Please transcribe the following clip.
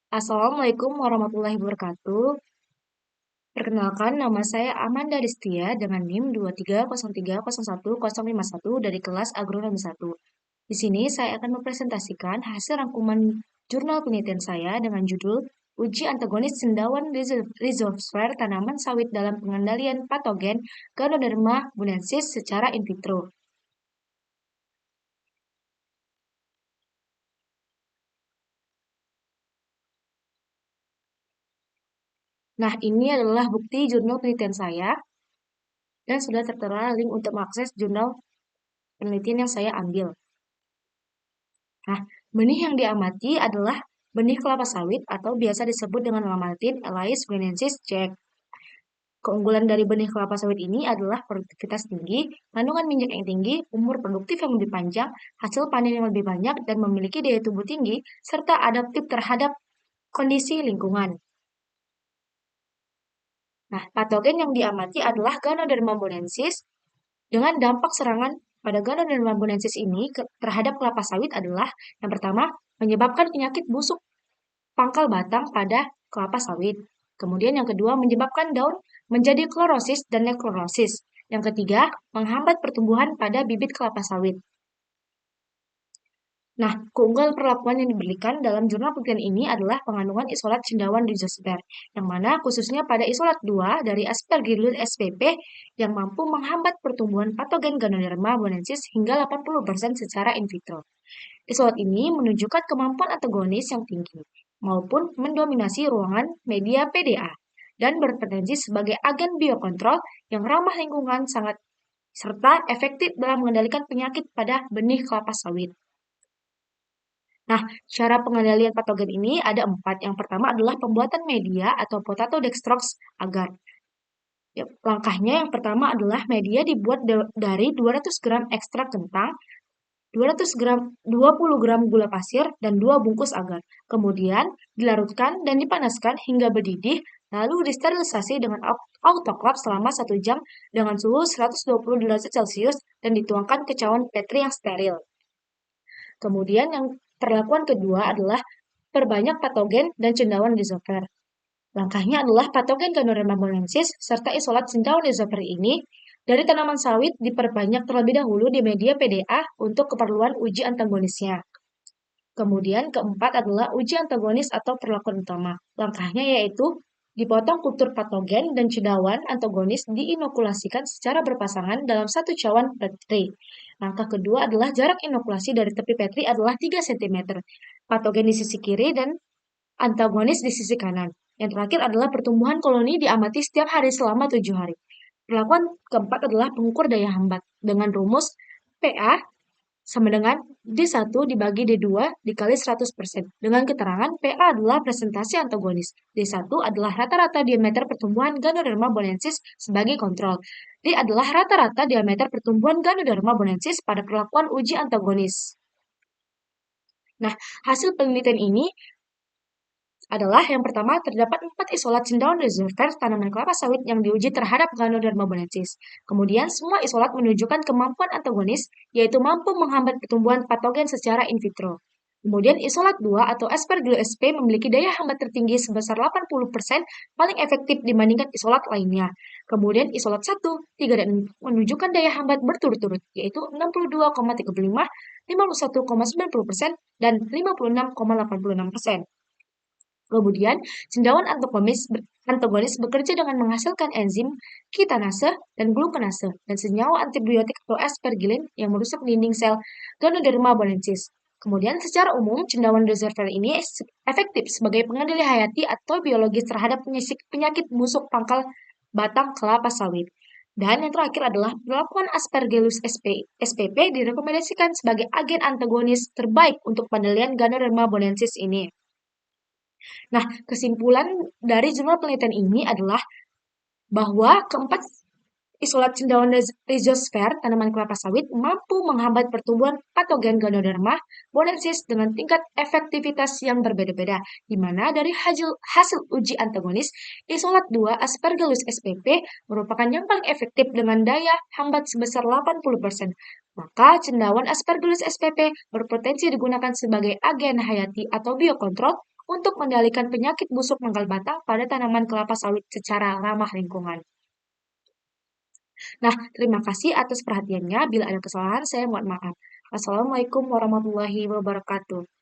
Assalamualaikum warahmatullahi wabarakatuh. Perkenalkan, nama saya Amanda Destia dengan NIM 23030101 dari kelas Agronomi 1. Di sini saya akan mempresentasikan hasil rangkuman jurnal penelitian saya dengan judul Uji antagonis cendawan rhizosfer tanaman sawit dalam pengendalian patogen Ganoderma bunensis secara in vitro. Nah, ini adalah bukti jurnal penelitian saya dan sudah tertera link untuk mengakses jurnal penelitian yang saya ambil. Nah, benih yang diamati adalah benih kelapa sawit atau biasa disebut dengan nama latin Elais guinensis Jack. Keunggulan dari benih kelapa sawit ini adalah produktivitas tinggi, kandungan minyak yang tinggi, umur produktif yang lebih panjang, hasil panen yang lebih banyak, dan memiliki daya tumbuh tinggi, serta adaptif terhadap kondisi lingkungan. Nah, patogen yang diamati adalah Ganoderma bonensis. Dengan dampak serangan pada Ganoderma bonensis ini terhadap kelapa sawit adalah yang pertama, menyebabkan penyakit busuk pangkal batang pada kelapa sawit. Kemudian yang kedua, menyebabkan daun menjadi klorosis dan neklorosis. Yang ketiga, menghambat pertumbuhan pada bibit kelapa sawit. Nah, keunggulan perlakuan yang diberikan dalam jurnal penelitian ini adalah pengandungan isolat cendawan rhizosfer, yang mana khususnya pada isolat 2 dari Aspergillus spp yang mampu menghambat pertumbuhan patogen Ganoderma bonensis hingga 80% secara in vitro. Isolat ini menunjukkan kemampuan antagonis yang tinggi, maupun mendominasi ruangan media PDA, dan berpotensi sebagai agen biokontrol yang ramah lingkungan sangat serta efektif dalam mengendalikan penyakit pada benih kelapa sawit. Nah, cara pengendalian patogen ini ada 4. Yang pertama adalah pembuatan media atau potato dextrox agar. Ya, langkahnya yang pertama adalah media dibuat dari 200 gram ekstrak kentang, 200 gram, 20 gram gula pasir, dan 2 bungkus agar. Kemudian dilarutkan dan dipanaskan hingga mendidih, lalu disterilisasi dengan autoklaf selama 1 jam dengan suhu 120 derajat Celcius dan dituangkan ke cawan Petri yang steril. Kemudian yang perlakuan kedua adalah perbanyak patogen dan cendawan rhizopter. Langkahnya adalah patogen Ganoderma bonensis serta isolat cendawan rhizopter ini dari tanaman sawit diperbanyak terlebih dahulu di media PDA untuk keperluan uji antagonisnya. Kemudian keempat adalah uji antagonis atau perlakuan utama. Langkahnya yaitu dipotong kultur patogen dan cendawan antagonis diinokulasikan secara berpasangan dalam satu cawan Petri. Langkah kedua adalah jarak inokulasi dari tepi Petri adalah 3 cm. Patogen di sisi kiri dan antagonis di sisi kanan. Yang terakhir adalah pertumbuhan koloni diamati setiap hari selama 7 hari. Perlakuan keempat adalah pengukur daya hambat dengan rumus PA sama dengan D1 dibagi D2 dikali 100%. Dengan keterangan PA adalah presentasi antagonis. D1 adalah rata-rata diameter pertumbuhan Ganoderma bonensis sebagai kontrol. D adalah rata-rata diameter pertumbuhan Ganoderma bonensis pada perlakuan uji antagonis. Nah, hasil penelitian ini adalah yang pertama, terdapat 4 isolat cendawan rhizopter tanaman kelapa sawit yang diuji terhadap Ganoderma bonensis. Kemudian, semua isolat menunjukkan kemampuan antagonis, yaitu mampu menghambat pertumbuhan patogen secara in vitro. Kemudian, isolat 2 atau Aspergillus sp memiliki daya hambat tertinggi sebesar 80%, paling efektif dibandingkan isolat lainnya. Kemudian, isolat 1, 3, dan menunjukkan daya hambat berturut-turut, yaitu 62,35%, 51,90%, dan 56,86%. Kemudian, cendawan antagonis bekerja dengan menghasilkan enzim kitanase dan glukanase dan senyawa antibiotik atau aspergillin yang merusak dinding sel Ganoderma bonensis. Kemudian, secara umum, cendawan rhizopter ini efektif sebagai pengendali hayati atau biologis terhadap penyakit busuk pangkal batang kelapa sawit. Dan yang terakhir adalah perlakuan Aspergillus spp direkomendasikan sebagai agen antagonis terbaik untuk pengendalian Ganoderma bonensis ini. Nah, kesimpulan dari jurnal penelitian ini adalah bahwa keempat isolat cendawan rhizosfer tanaman kelapa sawit mampu menghambat pertumbuhan patogen Ganoderma bonensis dengan tingkat efektivitas yang berbeda-beda, di mana dari hasil uji antagonis, isolat 2 Aspergillus spp merupakan yang paling efektif dengan daya hambat sebesar 80%. Maka cendawan Aspergillus spp berpotensi digunakan sebagai agen hayati atau biokontrol untuk mengendalikan penyakit busuk mangkal batang pada tanaman kelapa sawit secara ramah lingkungan. Nah, terima kasih atas perhatiannya. Bila ada kesalahan, saya mohon maaf. Assalamualaikum warahmatullahi wabarakatuh.